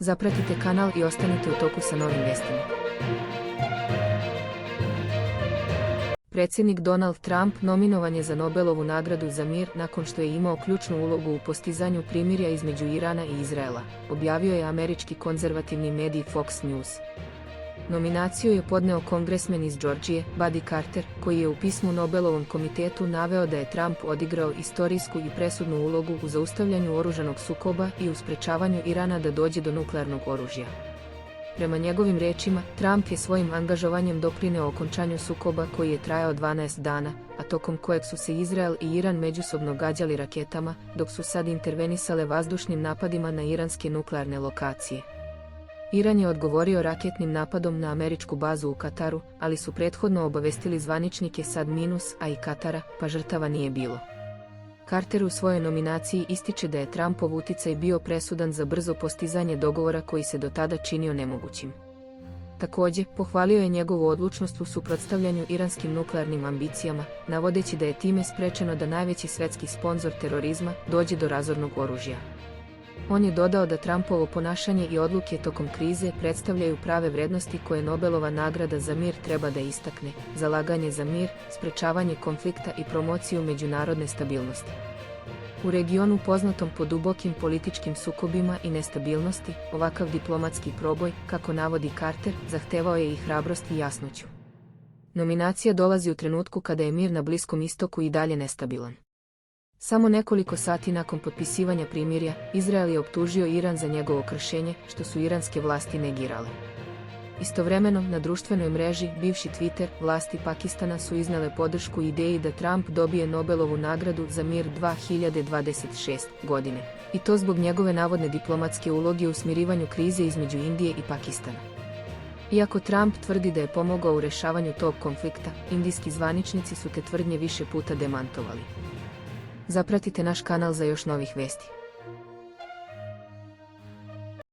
Zapratite kanal i ostanite u toku sa novim vestima. Predsjednik Donald Trump nominovan je za Nobelovu nagradu za mir nakon što je imao ključnu ulogu u postizanju primirja između Irana i Izraela, objavio je američki konzervativni medij Fox News. Nominaciju je podneo kongresmen iz Džordžije, Buddy Carter, koji je u pismu Nobelovom komitetu naveo da je Trump odigrao istorijsku i presudnu ulogu u zaustavljanju oružanog sukoba i u sprečavanju Irana da dođe do nuklearnog oružja. Prema njegovim rečima, Trump je svojim angažovanjem doprineo okončanju sukoba koji je trajao 12 dana, a tokom kojeg su se Izrael i Iran međusobno gađali raketama, dok su sad intervenisale vazdušnim napadima na iranske nuklearne lokacije. Iran je odgovorio raketnim napadom na američku bazu u Kataru, ali su prethodno obavestili zvaničnike SAD-a i Katara, pa žrtava nije bilo. Carter u svojoj nominaciji ističe da je Trumpov uticaj bio presudan za brzo postizanje dogovora koji se do tada činio nemogućim. Također, pohvalio je njegovu odlučnost u suprotstavljanju iranskim nuklearnim ambicijama, navodeći da je time sprečeno da najveći svetski sponzor terorizma dođe do razornog oružja. On je dodao da Trumpovo ponašanje i odluke tokom krize predstavljaju prave vrednosti koje Nobelova nagrada za mir treba da istakne: zalaganje za mir, sprečavanje konflikta i promociju međunarodne stabilnosti. U regionu poznatom po dubokim političkim sukobima i nestabilnosti, ovakav diplomatski proboj, kako navodi Carter, zahtevao je i hrabrost i jasnoću. Nominacija dolazi u trenutku kada je mir na Bliskom istoku i dalje nestabilan. Samo nekoliko sati nakon potpisivanja primirja, Izrael je optužio Iran za njegovo kršenje, što su iranske vlasti negirale. Istovremeno, na društvenoj mreži, bivši Twitter, vlasti Pakistana su iznele podršku ideji da Trump dobije Nobelovu nagradu za mir 2026. godine, i to zbog njegove navodne diplomatske uloge u smirivanju krize između Indije i Pakistana. Iako Trump tvrdi da je pomogao u rešavanju tog konflikta, indijski zvaničnici su te tvrdnje više puta demantovali. Zapratite naš kanal za još novih vesti.